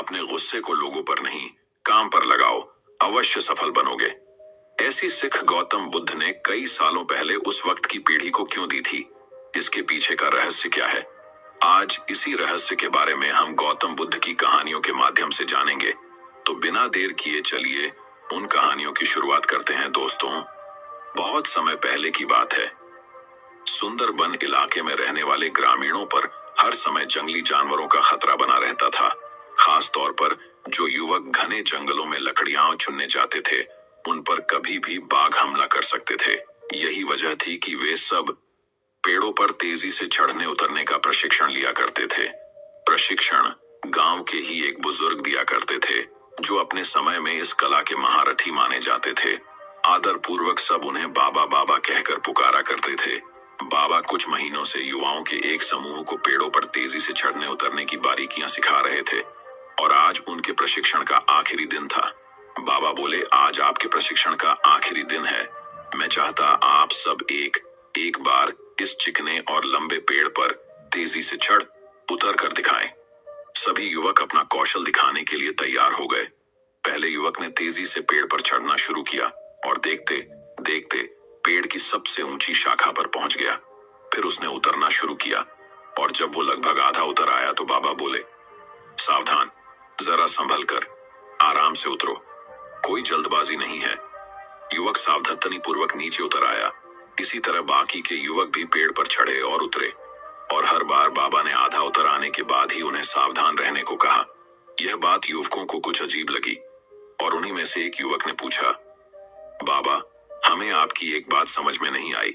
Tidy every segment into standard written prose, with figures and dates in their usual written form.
अपने गुस्से को लोगों पर नहीं, काम पर लगाओ, अवश्य सफल बनोगे। ऐसी सिख गौतम बुद्ध ने कई सालों पहले उस वक्त की पीढ़ी को क्यों दी थी? इसके पीछे का रहस्य क्या है? आज इसी रहस्य के बारे में हम गौतम बुद्ध की कहानियों के माध्यम से जानेंगे। तो बिना देर किए चलिए उन कहानियों की शुरुआत करते हैं दोस्तों। बहुत समय पहले की बात है। सुंदरबन इलाके में रहने वाले ग्रामीणों पर हर समय जंगली जानवरों का खतरा बना रहता था। खास तौर पर जो युवक घने जंगलों में लकड़ियां चुनने जाते थे, उन पर कभी भी बाघ हमला कर सकते थे। यही वजह थी कि वे सब पेड़ों पर तेजी से चढ़ने उतरने का प्रशिक्षण लिया करते थे। प्रशिक्षण गांव के ही एक बुजुर्ग दिया करते थे, जो अपने समय में इस कला के महारथी माने जाते थे। आदर पूर्वक सब उन्हें बाबा बाबा कहकर पुकारा करते थे। बाबा कुछ महीनों से युवाओं के एक समूह को पेड़ों पर तेजी से चढ़ने उतरने की बारीकियां सिखा रहे थे, और आज उनके प्रशिक्षण का आखिरी दिन था। बाबा बोले, आज आपके प्रशिक्षण का आखिरी दिन है। मैं चाहता आप सब एक बार इस चिकने और लंबे पेड़ पर तेजी से चढ़ उतर कर दिखाएं। सभी युवक अपना कौशल दिखाने के लिए तैयार हो गए। पहले युवक ने तेजी से पेड़ पर चढ़ना शुरू किया और देखते देखते पेड़ की सबसे ऊंची शाखा पर पहुंच गया। फिर उसने उतरना शुरू किया, और जब वो लगभग आधा उतर आया तो बाबा बोले, सावधान, जरा संभल कर, आराम से उतरो, कोई जल्दबाजी नहीं है। युवक सावधानी पूर्वक नीचे उतर आया। इसी तरह बाकी के युवक भी पेड़ पर चढ़े और उतरे, और हर बार बाबा ने आधा उतर आने के बाद ही उन्हें सावधान रहने को कहा। यह बात युवकों को कुछ अजीब लगी, और उन्हीं में से एक युवक ने पूछा, बाबा, हमें आपकी एक बात समझ में नहीं आई।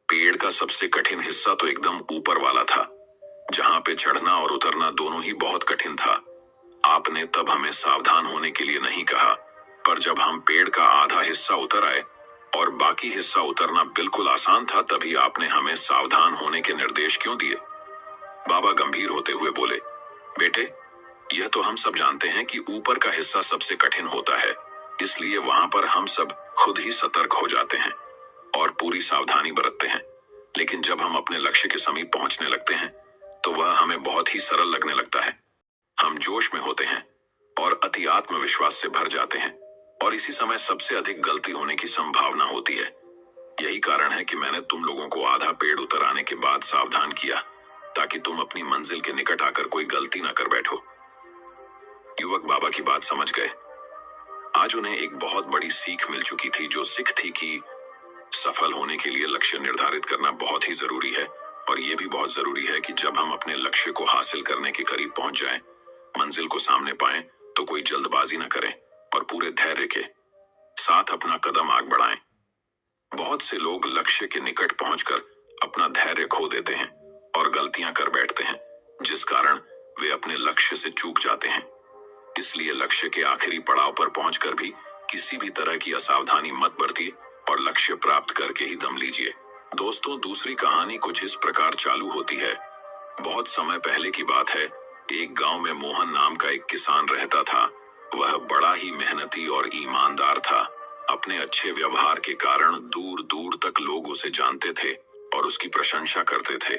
पेड़ का सबसे कठिन हिस्सा तो एकदम ऊपर वाला था, जहां पे चढ़ना और उतरना दोनों ही बहुत कठिन था। आपने तब हमें सावधान होने के लिए नहीं कहा, पर जब हम पेड़ का आधा हिस्सा उतर आए और बाकी हिस्सा उतरना बिल्कुल आसान था, तभी आपने हमें सावधान होने के निर्देश क्यों दिए? बाबा गंभीर होते हुए बोले, बेटे, यह तो हम सब जानते हैं कि ऊपर का हिस्सा सबसे कठिन होता है, इसलिए वहां पर हम सब खुद ही सतर्क हो जाते हैं और पूरी सावधानी बरतते हैं। लेकिन जब हम अपने लक्ष्य के समीप पहुंचने लगते हैं, तो वह हमें बहुत ही सरल लगने लगता है। हम जोश में होते हैं और अति आत्मविश्वास से भर जाते हैं, और इसी समय सबसे अधिक गलती होने की संभावना होती है। यही कारण है कि मैंने तुम लोगों को आधा पेड़ उतर आने के बाद सावधान किया, ताकि तुम अपनी मंजिल के निकट आकर कोई गलती न कर बैठो। युवक बाबा की बात समझ गए। आज उन्हें एक बहुत बड़ी सीख मिल चुकी थी, जो सीख थी कि सफल होने के लिए लक्ष्य निर्धारित करना बहुत ही जरूरी है, और यह भी बहुत जरूरी है कि जब हम अपने लक्ष्य को हासिल करने के करीब पहुंच जाएं, मंजिल को सामने पाएं, तो कोई जल्दबाजी न करें और पूरे धैर्य के साथ अपना कदम आगे बढ़ाएं। बहुत से लोग लक्ष्य के निकट पहुंचकर अपना धैर्य खो देते हैं और गलतियां कर बैठते हैं, जिस कारण वे अपने लक्ष्य से चूक जाते हैं। इसलिए लक्ष्य के आखिरी पड़ाव पर पहुंचकर भी किसी भी तरह की असावधानी मत बरतिए और लक्ष्य प्राप्त करके ही दम लीजिए। दोस्तों, दूसरी कहानी कुछ इस प्रकार चालू होती है। बहुत समय पहले की बात है। एक गांव में मोहन नाम का एक किसान रहता था। वह बड़ा ही मेहनती और ईमानदार था। अपने अच्छे व्यवहार के कारण दूर दूर तक लोग उसे जानते थे और उसकी प्रशंसा करते थे।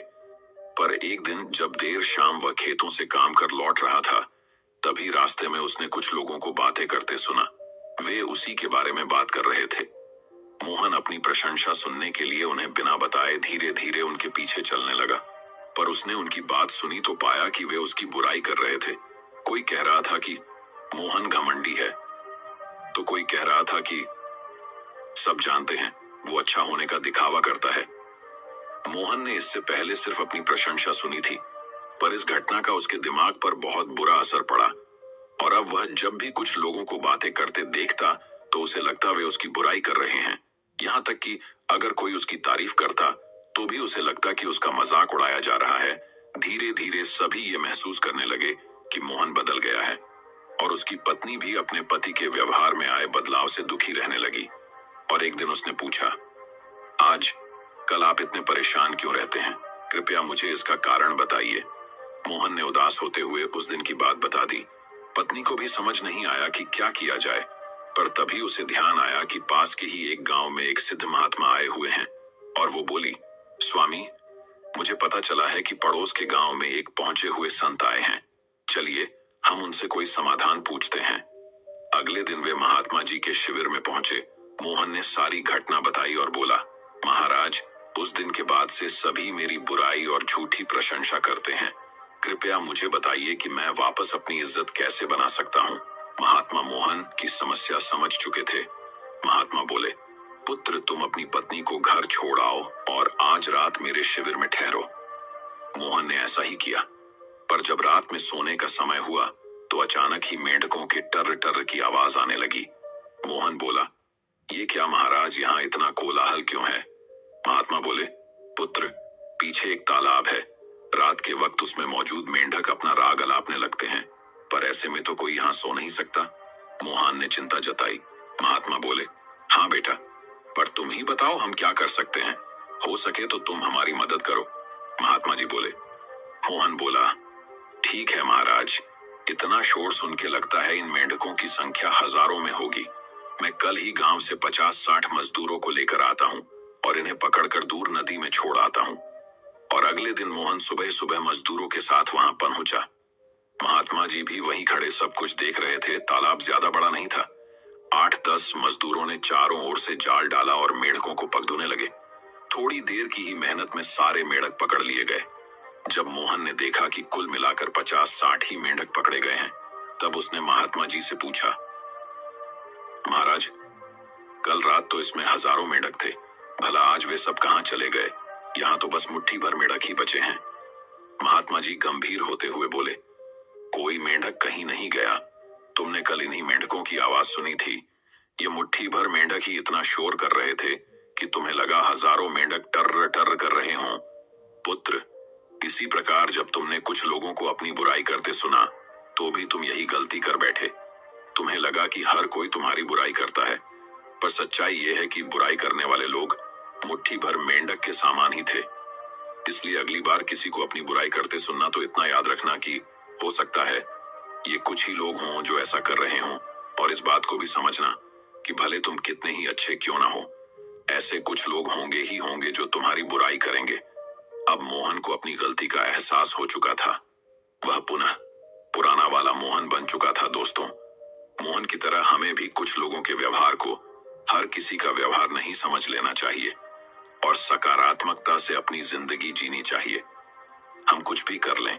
पर एक दिन जब देर शाम वह खेतों से काम कर लौट रहा था, तभी रास्ते में उसने कुछ लोगों को बातें करते सुना। वे उसी के बारे में बात कर रहे थे। मोहन अपनी प्रशंसा सुनने के लिए उन्हें बिना बताए धीरे धीरे उनके पीछे चलने लगा, पर उसने उनकी बात सुनी तो पाया कि वे उसकी बुराई कर रहे थे। कोई कह रहा था कि मोहन घमंडी है, तो कोई कह रहा था कि सब जानते हैं वो अच्छा होने का दिखावा करता है। मोहन ने इससे पहले सिर्फ अपनी प्रशंसा सुनी थी, पर इस घटना का उसके दिमाग पर बहुत बुरा असर पड़ा, और अब वह जब भी कुछ लोगों को बातें करते देखता तो उसे लगता वे उसकी बुराई कर रहे हैं। यहाँ तक कि अगर कोई उसकी तारीफ करता तो भी उसे लगता कि उसका मजाक उड़ाया जा रहा है। धीरे धीरे सभी ये महसूस करने लगे कि मोहन बदल गया है, और उसकी पत्नी भी अपने पति के व्यवहार में आए बदलाव से दुखी रहने लगी। और एक दिन उसने पूछा, आज कल आप इतने परेशान क्यों रहते हैं? कृपया मुझे इसका कारण बताइए। मोहन ने उदास होते हुए उस दिन की बात बता दी। पत्नी को भी समझ नहीं आया कि क्या किया जाए, पर तभी उसे ध्यान आया कि पास के ही एक गांव में एक सिद्ध महात्मा आए हुए हैं, और वो बोली, स्वामी, मुझे पता चला है कि पड़ोस के गांव में एक पहुंचे हुए संत आए हैं। चलिए हम उनसे कोई समाधान पूछते हैं। अगले दिन वे महात्मा जी के शिविर में पहुंचे। मोहन ने सारी घटना बताई और बोला, महाराज, उस दिन के बाद से सभी मेरी बुराई और झूठी प्रशंसा करते हैं। कृपया मुझे बताइए कि मैं वापस अपनी इज्जत कैसे बना सकता हूँ। महात्मा मोहन की समस्या समझ चुके थे। महात्मा बोले, पुत्र, तुम अपनी पत्नी को घर छोड़ आओ और आज रात मेरे शिविर में ठहरो। मोहन ने ऐसा ही किया, पर जब रात में सोने का समय हुआ तो अचानक ही मेंढकों के टर टर की आवाज आने लगी। मोहन बोला, ये क्या महाराज, यहाँ इतना कोलाहल क्यों है? महात्मा बोले, पुत्र, पीछे एक तालाब है। रात के वक्त उसमें मौजूद मेंढक अपना राग अलापने लगते हैं, पर ऐसे में तो कोई यहाँ सो नहीं सकता। मोहन ने चिंता जताई। महात्मा बोले, हाँ बेटा, पर तुम ही बताओ हम क्या कर सकते हैं। हो सके तो तुम हमारी मदद करो। महात्मा जी बोले। मोहन बोला, ठीक है महाराज, इतना शोर सुन के लगता है इन मेंढकों की संख्या हजारों में होगी। मैं कल ही गांव से 50-60 मजदूरों को लेकर आता हूँ और इन्हें पकड़कर दूर नदी में छोड़ आता हूँ। और अगले दिन मोहन सुबह सुबह मजदूरों के साथ वहां पहुंचा। महात्मा जी भी वहीं खड़े सब कुछ देख रहे थे। तालाब ज्यादा बड़ा नहीं था। 8-10 मजदूरों ने चारों ओर से जाल डाला और मेंढकों को पकड़ने लगे। थोड़ी देर की ही मेहनत में सारे मेंढक पकड़ लिए गए। जब मोहन ने देखा कि कुल मिलाकर 50-60 ही मेंढक पकड़े गए हैं, तब उसने महात्मा जी से पूछा, महाराज, कल रात तो इसमें हजारों मेंढक थे, भला आज वे सब कहां चले गए? यहाँ तो बस मुट्ठी भर मेंढक ही बचे हैं। महात्मा जी गंभीर होते हुए बोले, कोई मेंढक कहीं नहीं गया। तुमने कल इन्हीं मेंढकों की आवाज सुनी थी। ये मुट्ठी भर मेंढक ही इतना शोर कर रहे थे कि तुम्हें लगा हजारों मेंढक टर्र टर्र कर रहे हों। पुत्र, इसी प्रकार जब तुमने कुछ लोगों को अपनी बुराई करते सुना तो भी तुम यही गलती कर बैठे। तुम्हें लगा कि हर कोई तुम्हारी बुराई करता है, पर सच्चाई यह है कि बुराई करने वाले लोग मुट्ठी भर मेंढक के सामान ही थे। इसलिए अगली बार किसी को अपनी बुराई करते सुनना तो इतना याद रखना कि हो सकता है ये कुछ ही लोग हों जो ऐसा कर रहे हों, और इस बात को भी समझना कि भले तुम कितने ही अच्छे क्यों ना हो, ऐसे कुछ लोग होंगे ही होंगे जो तुम्हारी बुराई करेंगे। अब मोहन को अपनी गलती का एहसास हो चुका था। वह पुनः पुराना वाला मोहन बन चुका था। दोस्तों, मोहन की तरह हमें भी कुछ लोगों के व्यवहार को हर किसी का व्यवहार नहीं समझ लेना चाहिए और सकारात्मकता से अपनी जिंदगी जीनी चाहिए। हम कुछ भी कर लें,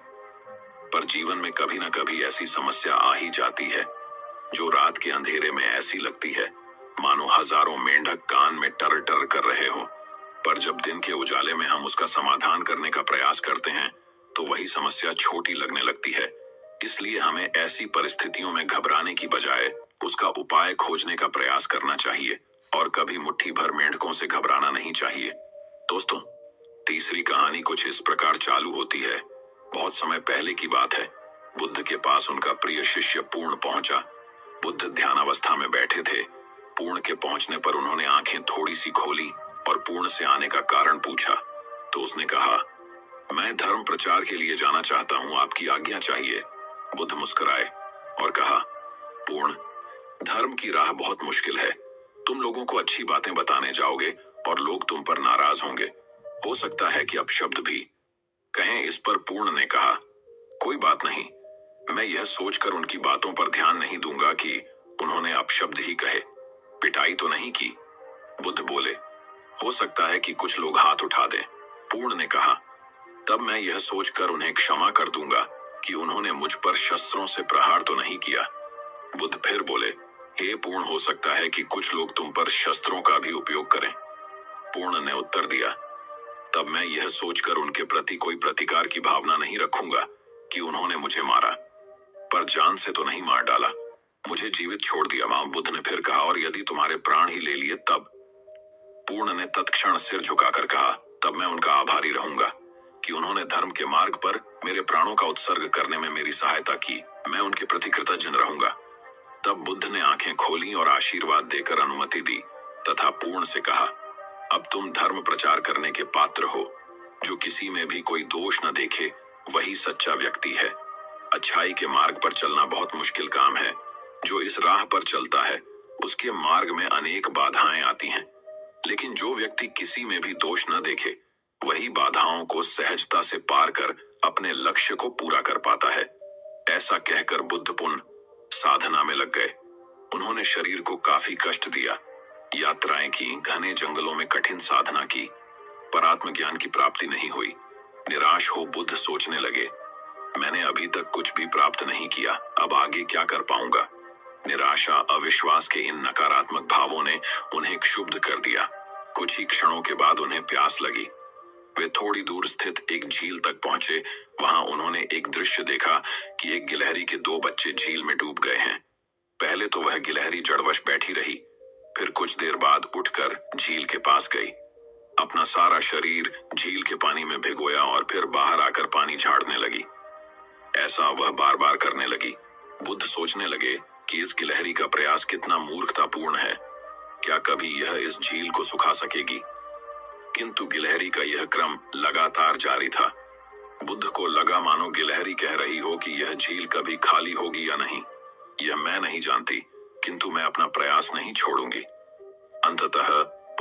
पर जीवन में कभी ना कभी ऐसी समस्या आ ही जाती है जो रात के अंधेरे में ऐसी लगती है मानो हजारों मेंढक कान में टर टर कर रहे हो, पर जब दिन के उजाले में हम उसका समाधान करने का प्रयास करते हैं तो वही समस्या छोटी लगने लगती है। इसलिए हमें ऐसी परिस्थितियों में घबराने की बजाय उसका उपाय खोजने का प्रयास करना चाहिए और कभी मुट्ठी भर मेंढकों से घबराना नहीं चाहिए। दोस्तों, तीसरी कहानी कुछ इस प्रकार चालू होती है। बहुत समय पहले की बात है। बुद्ध के पास उनका प्रिय शिष्य पूर्ण पहुंचा। बुद्ध ध्यानावस्था में बैठे थे। पूर्ण के पहुंचने पर उन्होंने आंखें थोड़ी सी खोली और पूर्ण से आने का कारण पूछा तो उसने कहा, मैं धर्म प्रचार के लिए जाना चाहता हूं, आपकी आज्ञा चाहिए। बुद्ध मुस्कुराए और कहा, पूर्ण, धर्म की राह बहुत मुश्किल है। तुम लोगों को अच्छी बातें बताने जाओगे और लोग तुम पर नाराज होंगे। हो सकता है कि अपशब्द भी कहें। इस पर पूर्ण ने कहा, कोई बात नहीं, मैं यह सोचकर उनकी बातों पर ध्यान नहीं दूंगा कि उन्होंने अपशब्द ही कहे, पिटाई तो नहीं की। बुद्ध बोले, हो सकता है कि कुछ लोग हाथ उठा दें। पूर्ण ने कहा, तब मैं यह सोचकर उन्हें क्षमा कर दूंगा कि उन्होंने मुझ पर शस्त्रों से प्रहार तो नहीं किया। बुद्ध फिर बोले, हे पूर्ण, हो सकता है कि कुछ लोग तुम पर शस्त्रों का भी उपयोग करें। पूर्ण ने उत्तर दिया, तब मैं यह सोचकर उनके प्रति कोई प्रतिकार की भावना नहीं रखूंगा कि उन्होंने मुझे मारा, पर जान से तो नहीं मार डाला, मुझे जीवित छोड़ दिया। वहां बुद्ध ने फिर कहा, और यदि तुम्हारे प्राण ही ले लिए तब? पूर्ण ने तत्क्षण सिर झुकाकर कहा, तब मैं उनका आभारी रहूंगा कि उन्होंने धर्म के मार्ग पर मेरे प्राणों का उत्सर्ग करने में मेरी सहायता की। मैं उनके प्रति कृतज्ञ रहूंगा। तब बुद्ध ने आंखें खोली और आशीर्वाद देकर अनुमति दी तथा पूर्ण से कहा, अब तुम धर्म प्रचार करने के पात्र हो। जो किसी में भी कोई दोष न देखे वही सच्चा व्यक्ति है। अच्छाई के मार्ग पर चलना बहुत मुश्किल काम है। जो इस राह पर चलता है उसके मार्ग में अनेक बाधाएं आती हैं, लेकिन जो व्यक्ति किसी में भी दोष न देखे वही बाधाओं को सहजता से पार कर अपने लक्ष्य को पूरा कर पाता है। ऐसा कहकर बुद्ध पुनः साधना में लग गए। उन्होंने शरीर को काफी कष्ट दिया, यात्राएं की, घने जंगलों में कठिन साधना की, पर आत्मज्ञान की प्राप्ति नहीं हुई। निराश हो बुद्ध सोचने लगे, मैंने अभी तक कुछ भी प्राप्त नहीं किया, अब आगे क्या कर पाऊंगा। निराशा, अविश्वास के इन नकारात्मक भावों ने उन्हें क्षुब्ध कर दिया। कुछ ही क्षणों के बाद उन्हें प्यास लगी। वे थोड़ी दूर स्थित एक झील तक पहुंचे। वहां उन्होंने एक दृश्य देखा कि एक गिलहरी के 2 बच्चे झील में डूब गए हैं। पहले तो वह गिलहरी जड़वश बैठी रही, फिर कुछ देर बाद उठकर झील के पास गई, अपना सारा शरीर झील के पानी में भिगोया और फिर बाहर आकर पानी झाड़ने लगी। ऐसा वह बार बार करने लगी। बुद्ध सोचने लगे कि इस गिलहरी का प्रयास कितना मूर्खतापूर्ण है। क्या कभी यह इस झील को सुखा सकेगी? किंतु गिलहरी का यह क्रम लगातार जारी था। बुद्ध को लगा मानो गिलहरी कह रही हो कि यह झील कभी खाली होगी या नहीं, यह मैं नहीं जानती, किंतु मैं अपना प्रयास नहीं छोड़ूंगी। अंततः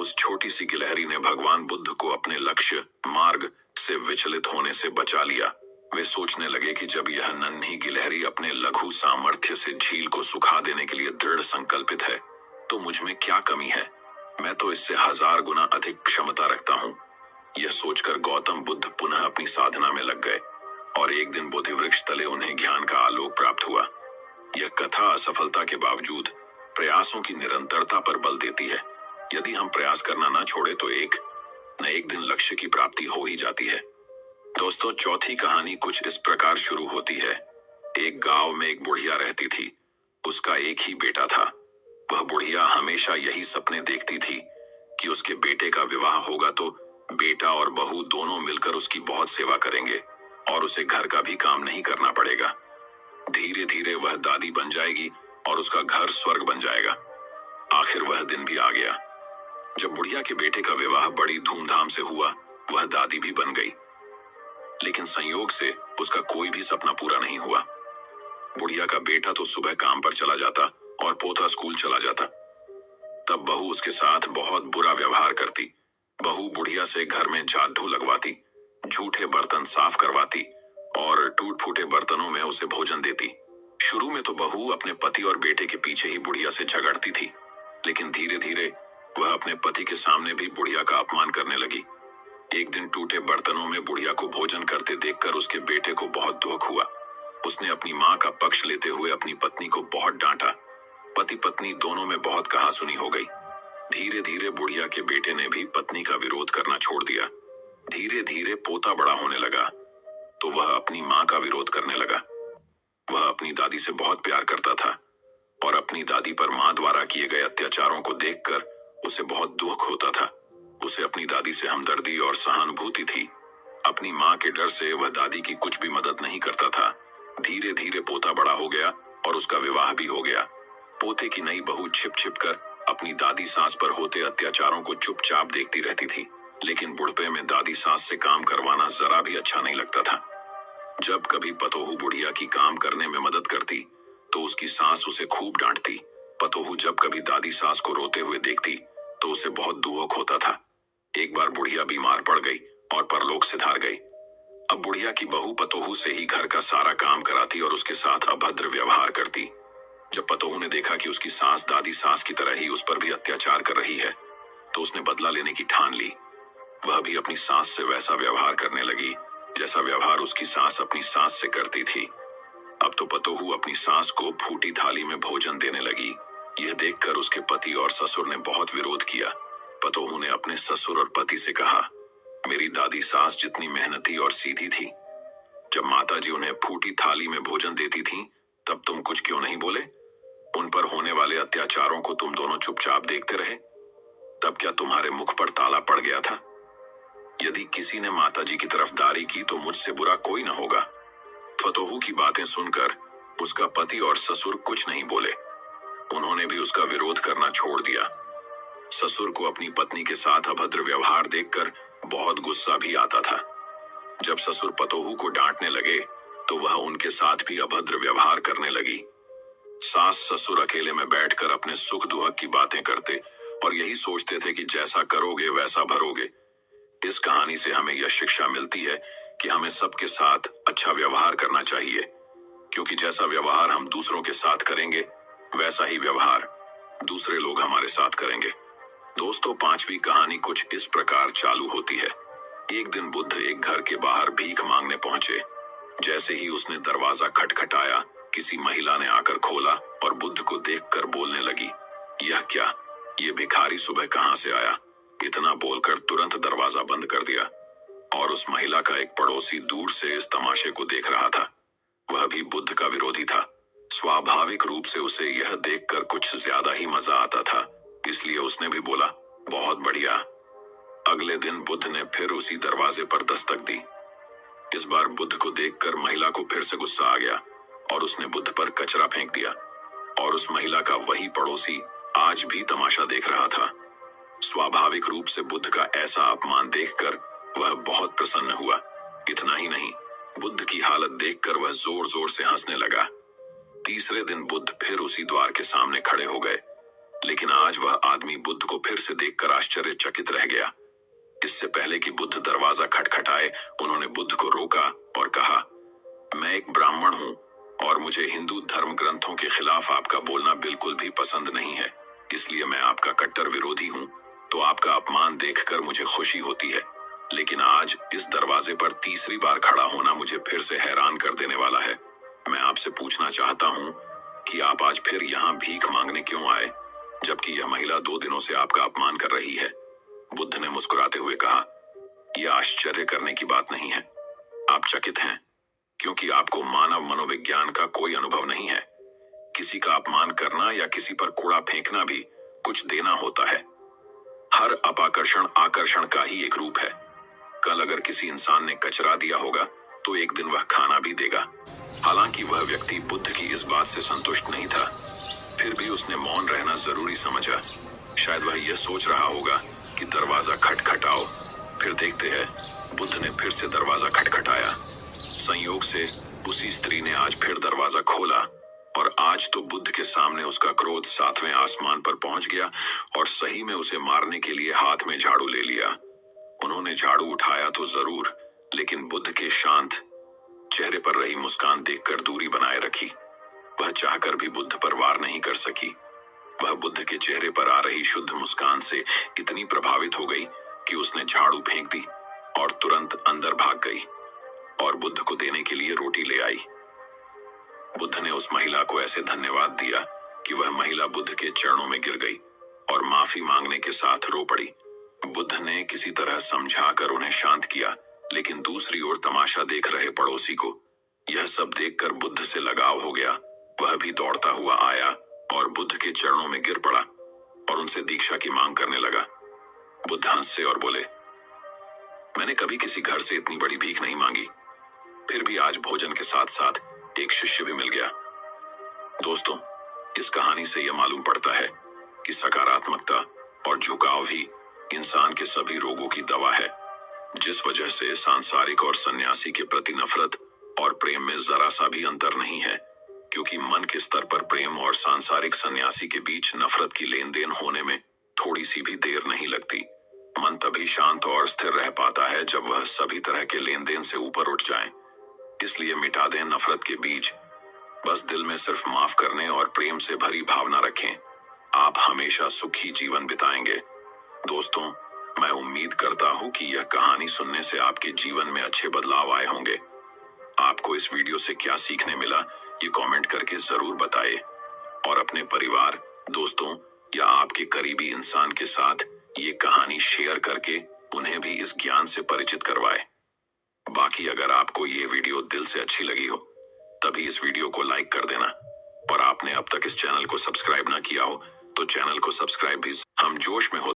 उस छोटी सी गिलहरी ने भगवान बुद्ध को अपने लक्ष्य मार्ग से विचलित होने से बचा लिया। वे सोचने लगे कि जब यह नन्ही गिलहरी अपने लघु सामर्थ्य से झील को सुखा देने के लिए दृढ़ संकल्पित है, तो मुझ में क्या कमी है? मैं तो इससे 1000 गुना अधिक क्षमता रखता हूँ। यह सोचकर गौतम बुद्ध पुनः अपनी साधना में लग गए और एक दिन बोधि वृक्ष तले उन्हें ज्ञान का आलोक प्राप्त हुआ। यह कथा असफलता के बावजूद प्रयासों की निरंतरता पर बल देती है। यदि हम प्रयास करना न छोड़े तो एक न एक दिन लक्ष्य की प्राप्ति हो ही जाती है। दोस्तों, चौथी कहानी कुछ इस प्रकार शुरू होती है। एक गांव में एक बुढ़िया रहती थी। उसका एक ही बेटा था। वह बुढ़िया हमेशा यही सपने देखती थी कि उसके बेटे का विवाह होगा तो बेटा और बहू दोनों मिलकर उसकी बहुत सेवा करेंगे और उसे घर का भी काम नहीं करना पड़ेगा। धीरे धीरे वह दादी बन जाएगी और उसका घर स्वर्ग बन जाएगा। आखिर वह दिन भी आ गया। जब बुढ़िया के बेटे का विवाह बड़ी धूमधाम से हुआ, वह दादी भी बन गई, लेकिन संयोग से उसका कोई भी सपना पूरा नहीं हुआ। बुढ़िया का बेटा तो सुबह काम पर चला जाता और पोता स्कूल चला जाता। तब बहू उसके साथ बहुत बुरा व्यवहार करती। बहू बुढ़िया से घर में झाड़ू लगवाती, झूठे बर्तन साफ करवाती और टूट फूटे बर्तनों में उसे भोजन देती। शुरू में तो बहू अपने पति और बेटे के पीछे ही बुढ़िया से झगड़ती थी, लेकिन धीरे धीरे वह अपने पति के सामने भी बुढ़िया का अपमान करने लगी। एक दिन टूटे बर्तनों में बुढ़िया को भोजन करते देखकर उसके बेटे को बहुत दुख हुआ। उसने अपनी माँ का पक्ष लेते हुए अपनी पत्नी को बहुत डांटा। पति पत्नी दोनों में बहुत कहासुनी हो गई। धीरे धीरे बुढ़िया के बेटे ने भी पत्नी का विरोध करना छोड़ दिया। धीरे धीरे पोता बड़ा होने लगा तो वह अपनी माँ का विरोध करने लगा। वह अपनी दादी से बहुत प्यार करता था और अपनी दादी पर माँ द्वारा किए गए अत्याचारों को देखकर उसे बहुत दुख होता था। उसे अपनी दादी से हमदर्दी और सहानुभूति थी। अपनी माँ के डर से वह दादी की कुछ भी मदद नहीं करता था। धीरे धीरे पोता बड़ा हो गया और उसका विवाह भी हो गया। पोते की नई बहू छिप छिप कर अपनी दादी सास पर होते अत्याचारों को चुपचाप देखती रहती थी, लेकिन बुढ़पे में दादी सास से काम करवाना जरा भी अच्छा नहीं लगता था। जब कभी पतोहू बुढ़िया की काम करने में मदद करती तो उसकी सास उसे खूब डांटती। पतोहू जब कभी दादी सास को रोते हुए देखती तो उसे बहुत दुख होता था। एक बार बुढ़िया बीमार पड़ गई और परलोक सिधार गई। अब बुढ़िया की बहू पतोहू से ही घर का सारा काम कराती और उसके साथ अभद्र व्यवहार करती। जब पतोहू ने देखा कि उसकी सास दादी सास की तरह ही उस पर भी अत्याचार कर रही है तो उसने बदला लेने की ठान ली। वह भी अपनी सास से वैसा व्यवहार करने लगी जैसा व्यवहार उसकी सास अपनी सास से करती थी। अब तो पतोहू अपनी सास को फूटी थाली में भोजन देने लगी। यह देखकर उसके पति और ससुर ने बहुत विरोध किया। पतोहू ने अपने ससुर और पति से कहा, मेरी दादी सास जितनी मेहनती और सीधी थी, जब माताजी उन्हें फूटी थाली में भोजन देती थी तब तुम कुछ क्यों नहीं बोले? उन पर होने वाले अत्याचारों को तुम दोनों चुपचाप देखते रहे। तब क्या तुम्हारे मुख पर ताला पड़ गया था? यदि किसी ने माताजी की तरफदारी की तो मुझसे बुरा कोई न होगा। पतोहू की बातें सुनकर उसका पति और ससुर कुछ नहीं बोले। उन्होंने भी उसका विरोध करना छोड़ दिया। ससुर को अपनी पत्नी के साथ अभद्र व्यवहार देखकर बहुत गुस्सा भी आता था। जब ससुर पतोहू को डांटने लगे तो वह उनके साथ भी अभद्र व्यवहार करने लगी। सास ससुर अकेले में बैठकर अपने सुख दुख की बातें करते और यही सोचते थे कि जैसा करोगे वैसा भरोगे। इस कहानी से हमें यह शिक्षा मिलती है कि हमें सबके साथ अच्छा व्यवहार करना चाहिए। क्योंकि जैसा व्यवहार हम दूसरों के साथ करेंगे वैसा ही व्यवहार दूसरे लोग हमारे साथ करेंगे। दोस्तों, 5वीं कहानी कुछ इस प्रकार चालू होती है। एक दिन बुद्ध एक घर के बाहर भीख मांगने पहुंचे। जैसे ही उसने दरवाजा खटखटाया, किसी महिला ने आकर खोला और बुद्ध को देखकर बोलने लगी, यह क्या, ये भिखारी सुबह कहां से आया? इतना बोलकर तुरंत दरवाजा बंद कर दिया। और उस महिला का एक पड़ोसी दूर से इस तमाशे को देख रहा था। वह भी बुद्ध का विरोधी था। स्वाभाविक रूप से उसे यह देखकर कुछ ज्यादा ही मजा आता था, इसलिए उसने भी बोला, बहुत बढ़िया। अगले दिन बुद्ध ने फिर उसी दरवाजे पर दस्तक दी। इस बार बुद्ध को देखकर महिला को फिर से गुस्सा आ गया और उसने बुद्ध पर कचरा फेंक दिया। और उस महिला का वही पड़ोसी आज भी तमाशा देख रहा था। स्वाभाविक रूप से बुद्ध का ऐसा अपमान देखकर वह बहुत प्रसन्न हुआ। इतना ही नहीं, बुद्ध की हालत देखकर वह जोर जोर से हंसने लगा। तीसरे दिन बुद्ध फिर उसी द्वार के सामने खड़े हो गए, लेकिन आज वह आदमी बुद्ध को फिर से देखकर आश्चर्यचकित रह गया। इससे पहले कि बुद्ध दरवाजा खटखटाए, उन्होंने बुद्ध को रोका और कहा, मैं एक ब्राह्मण हूं और मुझे हिंदू धर्म ग्रंथों के खिलाफ आपका बोलना बिल्कुल भी पसंद नहीं है, इसलिए मैं आपका कट्टर विरोधी हूं। तो आपका अपमान देखकर मुझे खुशी होती है, लेकिन आज इस दरवाजे पर तीसरी बार खड़ा होना मुझे फिर से हैरान कर देने वाला है। मैं आपसे पूछना चाहता हूं कि आप आज फिर यहाँ भीख मांगने क्यों आए, जबकि यह महिला 2 दिनों से आपका अपमान कर रही है? बुद्ध ने मुस्कुराते हुए कहा, यह आश्चर्य करने की बात नहीं है। आप चकित हैं क्योंकि आपको मानव मनोविज्ञान का कोई अनुभव नहीं है। किसी का अपमान करना या किसी पर कूड़ा फेंकना भी कुछ देना होता है। हर अपाकर्षण आकर्षण का ही एक रूप है। कल अगर किसी इंसान ने कचरा दिया होगा तो एक दिन वह खाना भी देगा। हालांकि वह व्यक्ति बुद्ध की इस बात से संतुष्ट नहीं था, फिर भी उसने मौन रहना जरूरी समझा। शायद वह यह सोच रहा होगा कि दरवाजा खटखटाओ। फिर देखते हैं, बुद्ध ने फिर से दरवाजा खटखटाया। संयोग से उसी स्त्री ने आज फिर दरवाजा खोला और आज तो बुद्ध के सामने उसका क्रोध 7वें आसमान पर पहुंच गया और सही में उसे मारने के लिए हाथ में झाड़ू ले लिया। उन्होंने झाड़ू उठाया तो जरूर, लेकिन बुद्ध के शांत चेहरे पर रही मुस्कान देखकर दूरी बनाए रखी। वह चाहकर भी बुद्ध पर वार नहीं कर सकी। वह बुद्ध के चेहरे पर आ रही शुद्ध मुस्कान से इतनी प्रभावित हो गई कि उसने झाड़ू फेंक दी और तुरंत अंदर भाग गई और बुद्ध को देने के लिए रोटी ले आई। बुद्ध ने उस महिला को ऐसे धन्यवाद दिया कि वह महिला बुद्ध के चरणों में गिर गई और माफी मांगने के साथ रो पड़ी। बुद्ध ने किसी तरह समझाकर उन्हें शांत किया, लेकिन दूसरी ओर तमाशा देख रहे पड़ोसी को यह सब देखकर बुद्ध से लगाव हो गया। वह भी दौड़ता हुआ आया और बुद्ध के चरणों में गिर पड़ा और उनसे दीक्षा की मांग करने लगा। बुद्ध हंसे और बोले, मैंने कभी किसी घर से इतनी बड़ी भीख नहीं मांगी, फिर भी आज भोजन के साथ साथ एक शिष्य भी मिल गया। दोस्तों, इस कहानी से यह मालूम पड़ता है कि सकारात्मकता और झुकाव ही इंसान के सभी रोगों की दवा है। जिस वजह से सांसारिक और सन्यासी के प्रति नफरत और प्रेम में जरा सा भी अंतर नहीं है, क्योंकि मन के स्तर पर प्रेम और सांसारिक सन्यासी के बीच नफरत की लेन देन होने में थोड़ी सी भी देर नहीं लगती। मन तभी शांत और स्थिर रह पाता है जब वह सभी तरह के लेन देन से ऊपर उठ जाए। इसलिए मिटा दें नफरत के बीज, बस दिल में सिर्फ माफ करने और प्रेम से भरी भावना रखें। आप हमेशा सुखी जीवन बिताएंगे। दोस्तों, मैं उम्मीद करता हूं कि यह कहानी सुनने से आपके जीवन में अच्छे बदलाव आए होंगे। आपको इस वीडियो से क्या सीखने मिला, ये कमेंट करके जरूर बताएं और अपने परिवार, दोस्तों या आपके करीबी इंसान के साथ ये कहानी शेयर करके उन्हें भी इस ज्ञान से परिचित करवाएं। बाकी अगर आपको ये वीडियो दिल से अच्छी लगी हो, तभी इस वीडियो को लाइक कर देना और आपने अब तक इस चैनल को सब्सक्राइब ना किया हो तो चैनल को सब्सक्राइब भी। हम जोश में हो